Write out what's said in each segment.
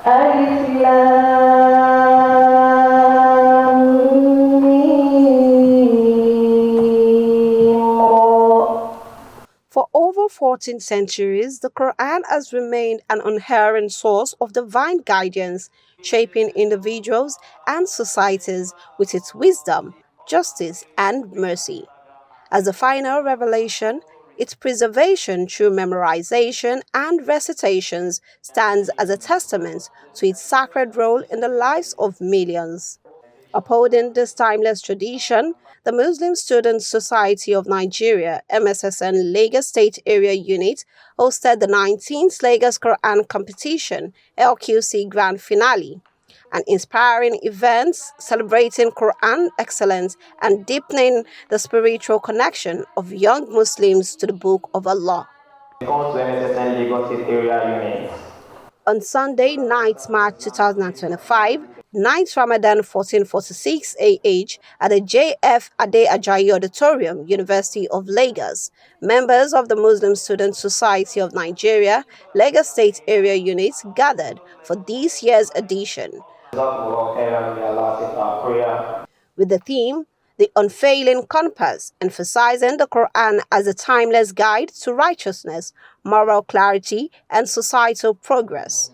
ألف For over 14 centuries, the Quran has remained an unerring source of divine guidance, shaping individuals and societies with its wisdom, justice, and mercy. As a final revelation, its preservation through memorization and recitations stands as a testament to its sacred role in the lives of millions. Upholding this timeless tradition, the Muslim Student Society of Nigeria (MSSN) Lagos State Area Unit hosted the 19th Lagos Qur'an Competition (LQC) Grand Finale, an inspiring event celebrating Quran excellence and deepening the spiritual connection of young Muslims to the Book of Allah. MSSN Lagos State Area Unit. On Sunday, 9th March 2025, 9th Ramadan 1446 AH at the J.F. Adegbite Auditorium, University of Lagos, members of the Muslim Student Society of Nigeria, Lagos State Area Unit gathered for this year's edition. With the theme, The Unfailing Compass, emphasizing the Quran as a timeless guide to righteousness, moral clarity, and societal progress.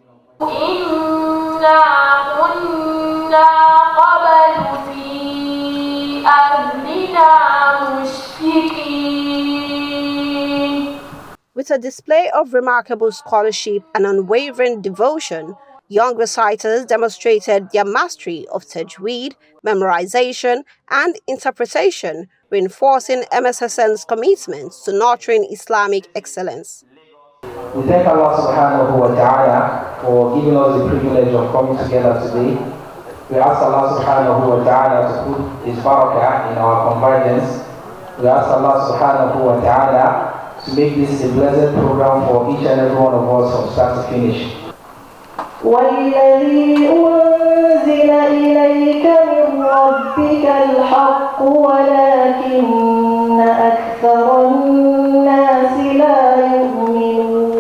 With a display of remarkable scholarship and unwavering devotion, young reciters demonstrated their mastery of tajweed, memorization, and interpretation, reinforcing MSSN's commitment to nurturing Islamic excellence. We thank Allah subhanahu wa ta'ala for giving us the privilege of coming together today. We ask Allah subhanahu wa ta'ala to put His barakah in our convergence. We ask Allah subhanahu wa ta'ala to make this a blessed program for each and every one of us from start to finish. والذي أنزل إليك من ربك الحق ولكن أكثر الناس لا يؤمنون.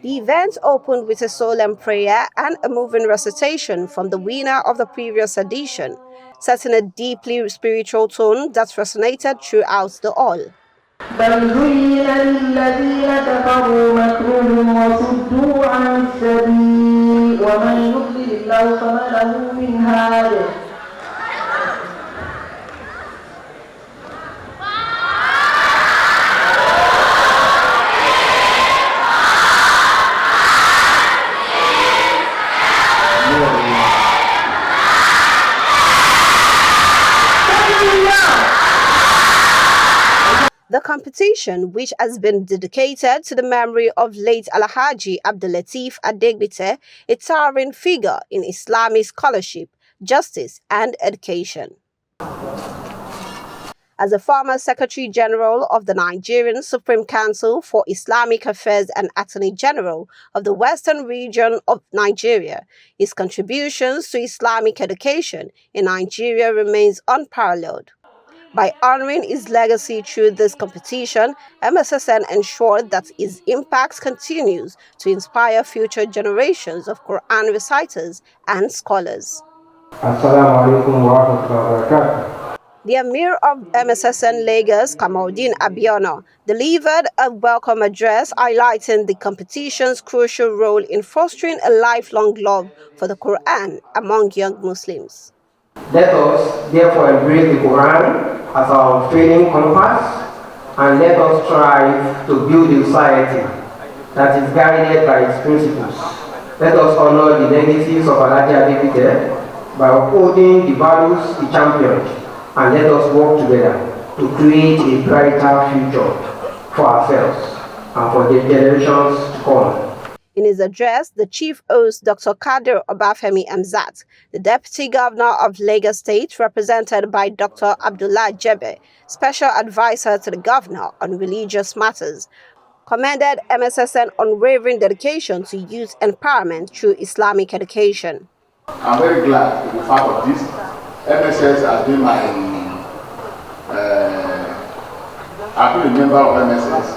The event opened with a solemn prayer and a moving recitation from the winner of the previous edition, setting a deeply spiritual tone that resonated throughout the hall. بل زين للذين كفروا مكرهم وصدوا عن السبيل ومن يضلل الله فما له من هاد. The competition, which has been dedicated to the memory of late Alhaji Abdul-Lateef Adegbite, a towering figure in Islamic scholarship, justice, and education. As a former Secretary General of the Nigerian Supreme Council for Islamic Affairs and Attorney General of the Western Region of Nigeria, his contributions to Islamic education in Nigeria remains unparalleled. By honoring his legacy through this competition, MSSN ensured that his impact continues to inspire future generations of Quran reciters and scholars. Assalamu alaikum wa rahmatullahi wa barakatuh. The Emir of MSSN Lagos, Kamaldeen Abiona, delivered a welcome address highlighting the competition's crucial role in fostering a lifelong love for the Quran among young Muslims. Let us therefore embrace the Quran as our unfailing compass, and let us strive to build a society that is guided by its principles. Let us honor the legacies of Alhaji Abdul-Lateef by upholding the values he championed, and let us work together to create a brighter future for ourselves and for the generations to come. In his address, the chief host, Dr. Kadir Obafemi Amzat, the Deputy Governor of Lagos State, represented by Dr. Abdullah Jebe, Special Advisor to the Governor on Religious Matters, commended MSSN unwavering dedication to youth empowerment through Islamic education. I'm very glad to be part of this. MSS has been I've been a member of MSS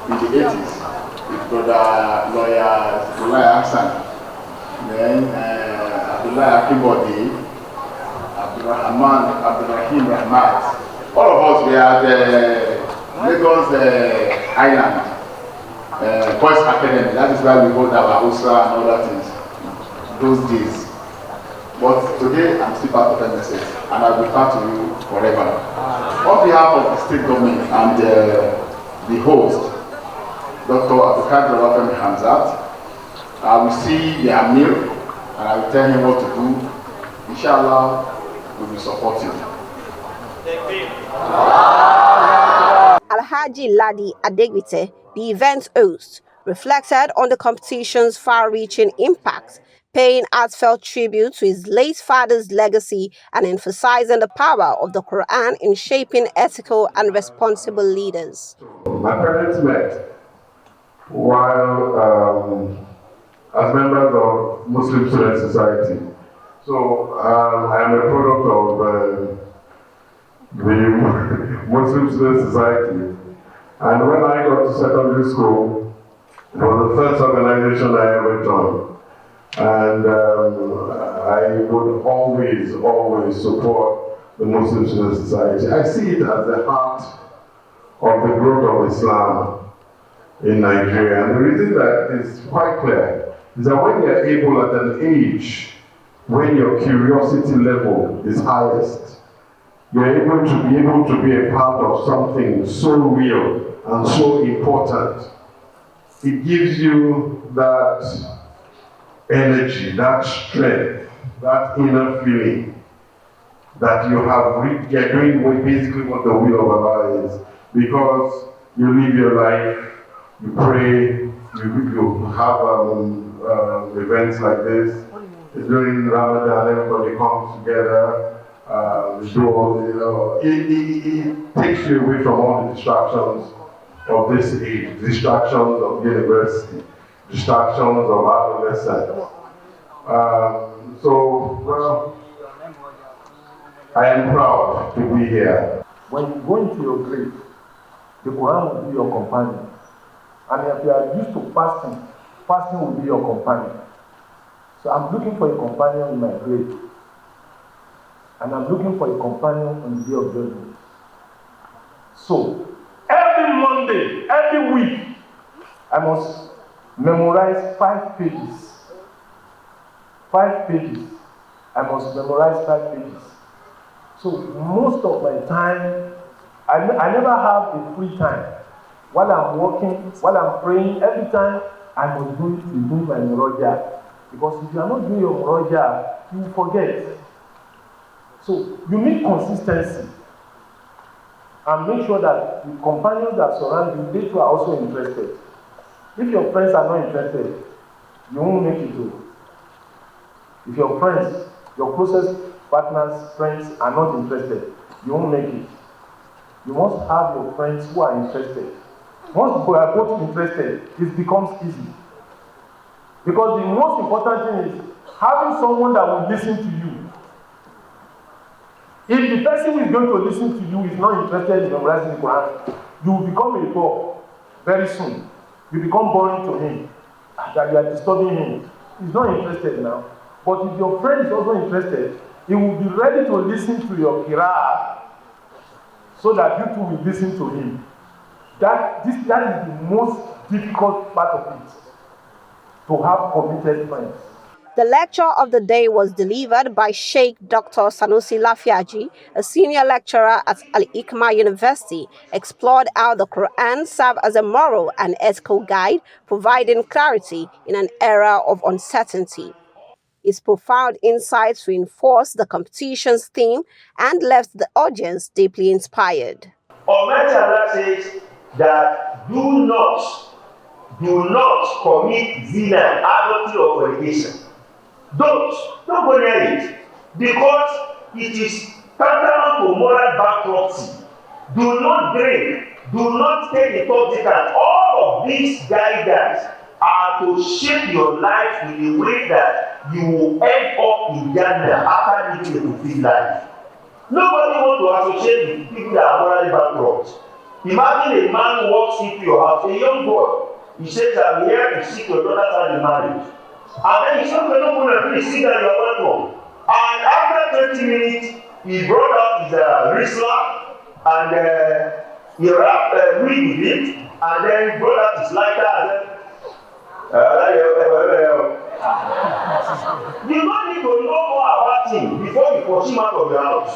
in the 80s. his brother lawyer Abdullah Hassan, then Abdullah Akibodi, Abdurrahim Rahmat. All of us were at the Lagos Island Boys Academy. That is where we hold our Usra and other things those days. But today I'm still part of MSS and I will be part of you forever. On behalf of the state government and the host, Dr. Abdul-Lateef Adegbite, I will see the Amir and I will tell him what to do. Inshallah, we will support him. Alhaji Adegbite, the event host, reflected on the competition's far-reaching impact, paying heartfelt tribute to his late father's legacy and emphasizing the power of the Quran in shaping ethical and responsible leaders. My parents met while as members of Muslim Student Society. So I am a product of the Muslim Student Society. And when I got to secondary school, it was the first organization I ever joined. And I would always support the Muslim Student Society. I see it as the heart of the growth of Islam in Nigeria. And the reason that is quite clear is that when you're able at an age when your curiosity level is highest, you're able to be a part of something so real and so important. It gives you that energy, that strength, that inner feeling that you have you're doing basically what the will of Allah is, because you live your life, you pray, you have events like this. During Ramadan, everybody comes together. It takes you away from all the distractions of this age, distractions of university, distractions of adolescence. Well, I am proud to be here. When you go into your grave, the Quran will be your companion. And if you are used to fasting, fasting will be your companion. So I'm looking for a companion in my grave. And I'm looking for a companion on the day of judgment. So, every Monday, every week, I must memorize 5 pages. 5 pages. I must memorize 5 pages. So, most of my time, I never have a free time. While I'm working, while I'm praying, every time I must do my muraja. Because if you are not doing your muraja, you will forget. So you need consistency and make sure that the companions that surround you, they too are also interested. If your friends are not interested, you won't make it through. If your friends, your closest partners, friends are not interested, you won't make it. You must have your friends who are interested. Once you are both interested, it becomes easy. Because the most important thing is having someone that will listen to you. If the person who is going to listen to you is not interested in memorizing the Quran, you will become a bore very soon. You become boring to him, that you are disturbing him. He's not interested now. But if your friend is also interested, he will be ready to listen to your qira'ah so that you too will listen to him. That is the most difficult part of it, to have committed friends. The lecture of the day was delivered by Sheikh Dr. Sanusi Lafiaji, a senior lecturer at Al-Hikmah University, explored how the Quran serves as a moral and ethical guide, providing clarity in an era of uncertainty. His profound insights reinforced the competition's theme and left the audience deeply inspired. Almighty Allah says that do not commit zina, adultery, or fornication. Don't go near it, because it is tantamount to moral bankruptcy. Do not drink, do not take intoxicant. All of these guidance are to shape your life in a way that you will end up in Jannah after living a fulfilled life. Nobody wants to associate with people that are morally bankrupt. Imagine a man walks into your house, a young boy. He says, I'm here to seek your daughter's hand in marriage. And then he said, okay, no problem, please sit down, you're welcome. And after 20 minutes, he brought out his Risla and he wrapped weed with it, and then brought out his lighter and then you don't need to know more about him before you push him out of your house.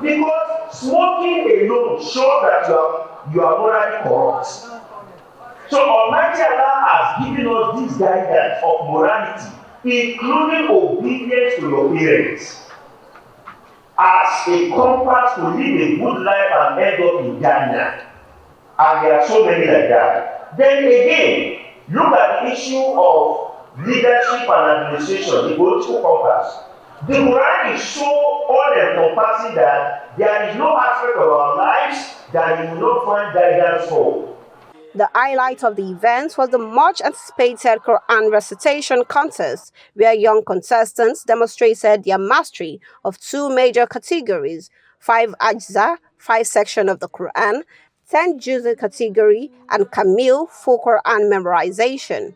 Because smoking alone shows that you are morally corrupt. So Almighty Allah has given us this guidance of morality, including obedience to your parents, as a compass to live a good life and end up in Jannah. And there are so many like that. Then again, look at the issue of leadership and administration, the political compass. The Quran is so all-encompassing that there is no aspect of our lives that you will not find guidance for. The highlight of the event was the much-anticipated Qur'an recitation contest, where young contestants demonstrated their mastery of two major categories: 5 Ajzaa, 5 sections of the Qur'an, 10 Juzu category, and Kaamil, full Qur'an memorization.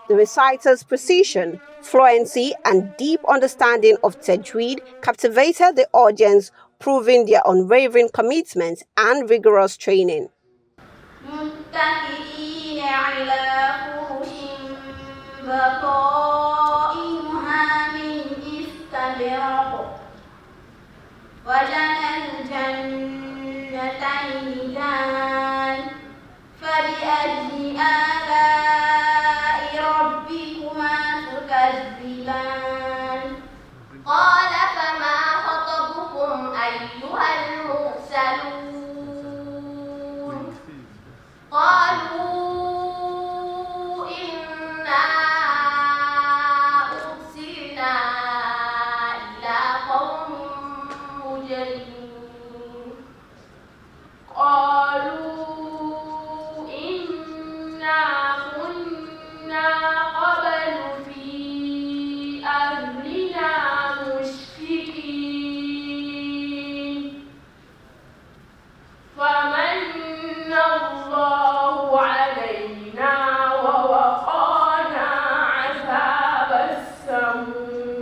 The reciters' precision, fluency, and deep understanding of tajweed captivated the audience, proving their unwavering commitment and rigorous training. قال فما خطبكم أيها المرسلون قالوا إنا أرسلنا إلى قوم مجرمين قالوا إنا كنا قبل في أهلنا فمن الله علينا ووقانا عذاب السموم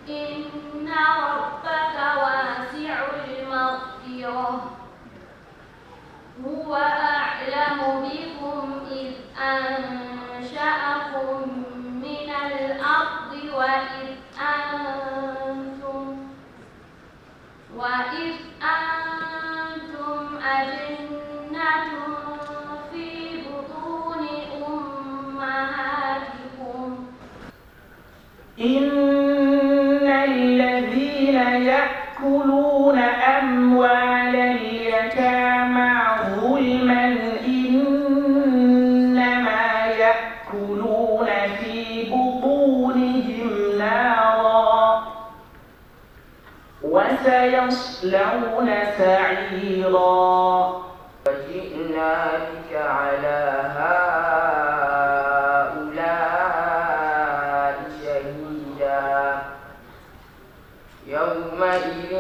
إن ربك واسع المغفرة هو أعلم بكم إذ أنشأكم من الأرض وإذ أنتم أجنة في بطون أمهاتكم إن الذين يأكلون أموال اليتامى ظلما إنما يأكلون في بطونهم نارا وسيصلون سعيرا وجئنا بك على هؤلاء شهيدا يومئذ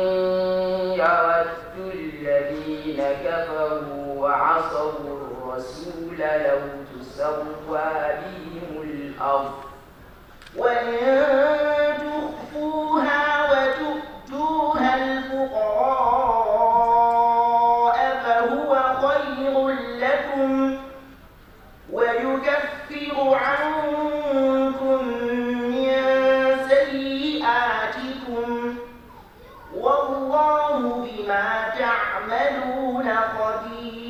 يود الذين كفروا وعصوا الرسول لو تسوى بهم الأرض وإن تخفوها وتؤتوها الفقراء فهو خير لكم ويكفر عنكم من سيئاتكم والله بما تعملون خبير.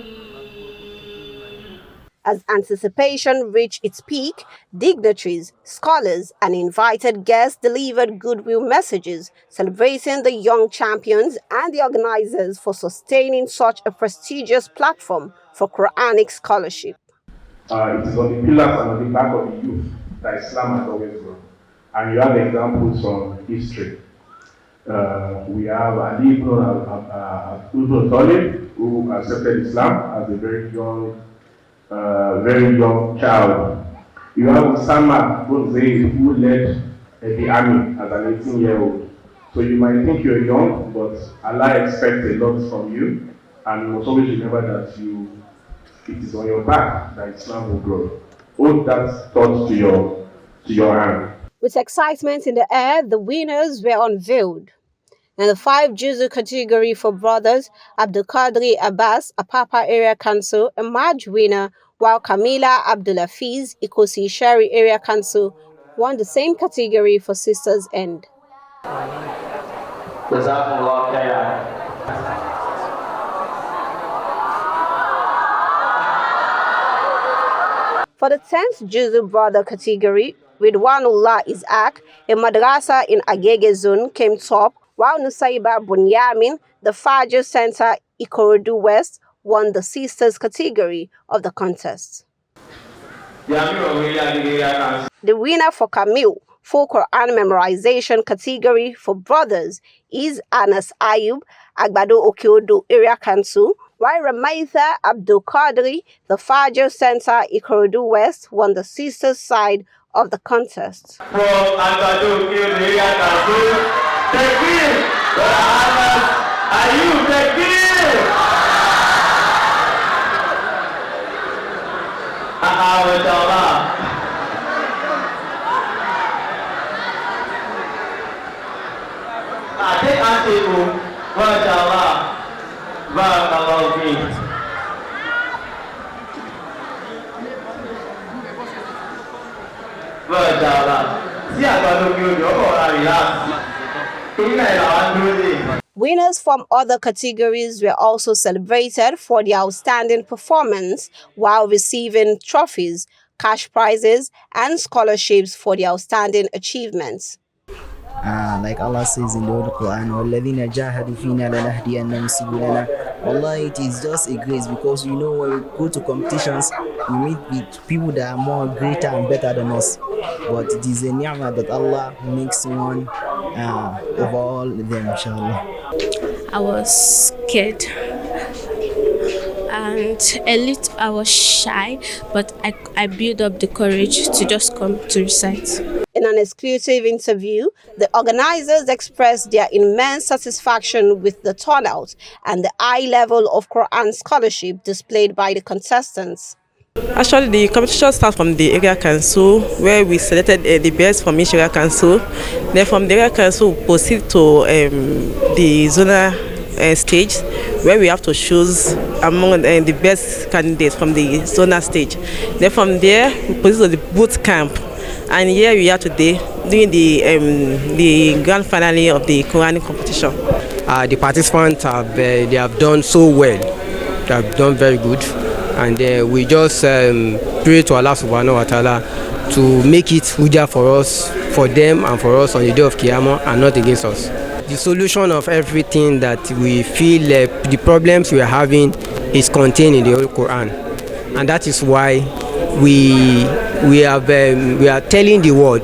As anticipation reached its peak, dignitaries, scholars, and invited guests delivered goodwill messages celebrating the young champions and the organizers for sustaining such a prestigious platform for Quranic scholarship. It is on the pillars and on the back of the youth that Islam has always grown. And you have examples from history. We have Ali ibn Talib, who accepted Islam as a very young very young child. You have Osama who led the army as an 18-year-old. So you might think you're young, but Allah expects a lot from you, and you must always remember that it is on your back that Islam will grow. Hold that thought to your hand. With excitement in the air, the winners were unveiled. In the 5 Juzu category for brothers, Abdul-Qadir Abbas, a Papa Area Council, emerged winner, while Kamila Abdul-Hafiz, Ikosi Shari Area Council, won the same category for Sisters End. For the 10th Juzu Brother category, Ridwanullah Isaac, a madrasa in Agege Zone, came top, while Nusaiba Bunyamin, the Fajr Center, Ikorodu West, won the Sisters category of the contest. The winner for Kaamil, full Qur'an memorization category for brothers, is Anas Ayub, Agbado Okiodo Area Council, while Ramaitha Abdul Qadri, the Fajr Center, Ikorodu West, won the Sisters side of the contest. From Agbado Okiodo Area Council, Tekbir, Anas Ayub, Tekbir. Winners from other categories were also celebrated for their outstanding performance while receiving trophies, cash prizes, and scholarships for their outstanding achievements. Like Allah says in the Holy Quran, وَالَّذِينَ جَاهَدُوا فِينَا لَنَهْدِيَنَّهُمْ سُبُلَنَا. Wallahi, it is just a grace, because when we go to competitions, we meet with people that are more greater and better than us. But it is a ni'mah that Allah makes one over all of them, inshallah. I was scared and I was shy, but I built up the courage to just come to recite. In an exclusive interview, the organizers expressed their immense satisfaction with the turnout and the high level of Quran scholarship displayed by the contestants. Actually, the competition starts from the area council, where we selected the best from each area council. Then from the area council, we proceed to the zonal stage, where we have to choose among the best candidates from the zonal stage. Then from there, we proceed to the boot camp. And here we are today doing the grand finale of the Qur'anic competition. The participants they have done so well. They have done very good, and we just pray to Allah Subhanahu wa Taala to make it hujjah for us, for them, and for us on the day of Qiyamah, and not against us. The solution of everything that we feel the problems we are having is contained in the Holy Quran, and that is why we are telling the world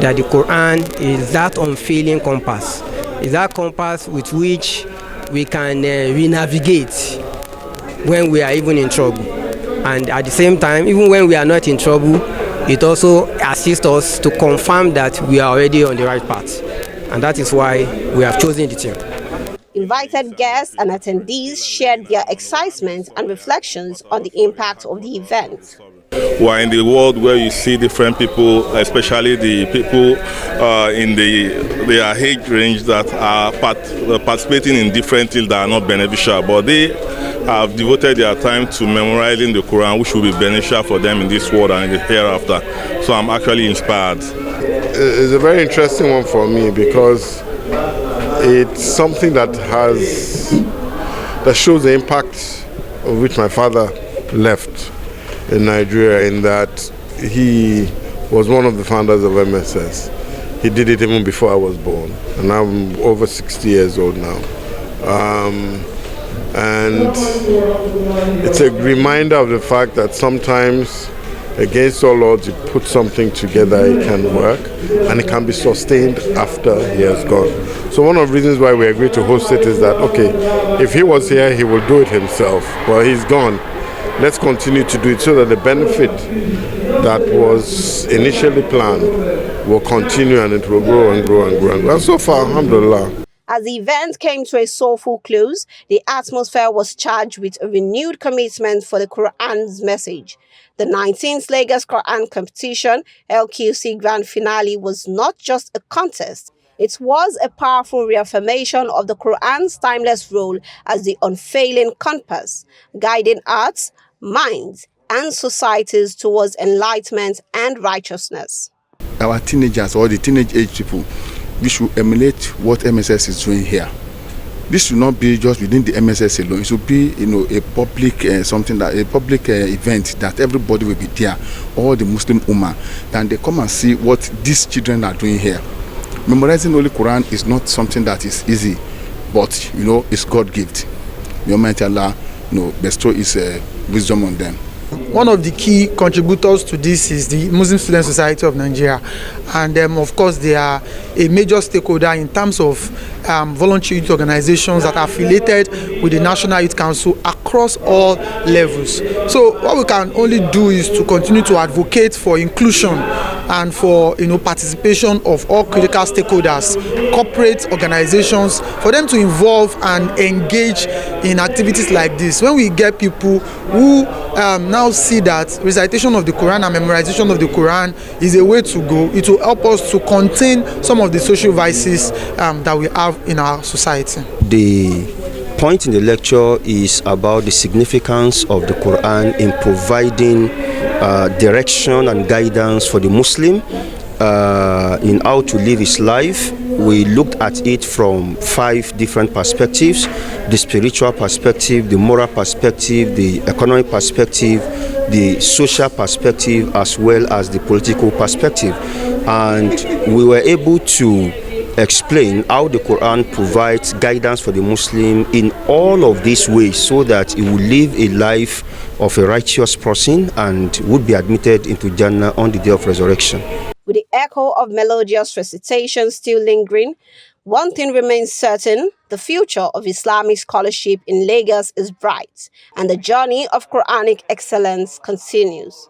that the Quran is that unfailing compass. Is that compass with which we can re-navigate when we are even in trouble. And at the same time, even when we are not in trouble, it also assists us to confirm that we are already on the right path. And that is why we have chosen the team. Invited guests and attendees shared their excitement and reflections on the impact of the event. We are in the world where you see different people, especially the people in their age range that are participating in different things that are not beneficial, but they have devoted their time to memorizing the Quran, which will be beneficial for them in this world and in the hereafter. So I'm actually inspired. It's a very interesting one for me, because it's something that shows the impact of which my father left in Nigeria, in that he was one of the founders of MSS. He did it even before I was born, and I'm over 60 years old now. And it's a reminder of the fact that sometimes, against all odds, you put something together, it can work, and it can be sustained after he has gone. So one of the reasons why we agreed to host it is that, okay, if he was here, he would do it himself. Well, he's gone. let's continue to do it so that the benefit that was initially planned will continue and it will grow and grow and grow and grow. And so far, alhamdulillah. As the event came to a soulful close, the atmosphere was charged with a renewed commitment for the Quran's message. The 19th Lagos Qur'an Competition LQC Grand Finale was not just a contest. It was a powerful reaffirmation of the Quran's timeless role as the unfailing compass, guiding hearts, minds, and societies towards enlightenment and righteousness. Our teenagers or the teenage age people, we should emulate what MSS is doing here. This should not be just within the MSS alone. It should be, a public event that everybody will be there, all the Muslim Ummah, and they come and see what these children are doing here. Memorizing Holy Quran is not something that is easy, but it's God gift. May Almighty Allah, bestow His wisdom on them. One of the key contributors to this is the Muslim Student Society of Nigeria, and of course they are a major stakeholder in terms of voluntary youth organizations that are affiliated with the National Youth Council across all levels. So what we can only do is to continue to advocate for inclusion and for participation of all critical stakeholders, corporate organizations, for them to involve and engage in activities like this. When we get people who now see that recitation of the Quran and memorization of the Quran is a way to go, it will help us to contain some of the social vices that we have in our society. The point in the lecture is about the significance of the Quran in providing direction and guidance for the Muslim in how to live his life. We looked at it from 5 different perspectives: the spiritual perspective, the moral perspective, the economic perspective, the social perspective, as well as the political perspective. And we were able to explain how the Quran provides guidance for the Muslim in all of these ways, so that he will live a life of a righteous person and would be admitted into Jannah on the day of resurrection. With the echo of melodious recitation still lingering, one thing remains certain: the future of Islamic scholarship in Lagos is bright, and the journey of Quranic excellence continues.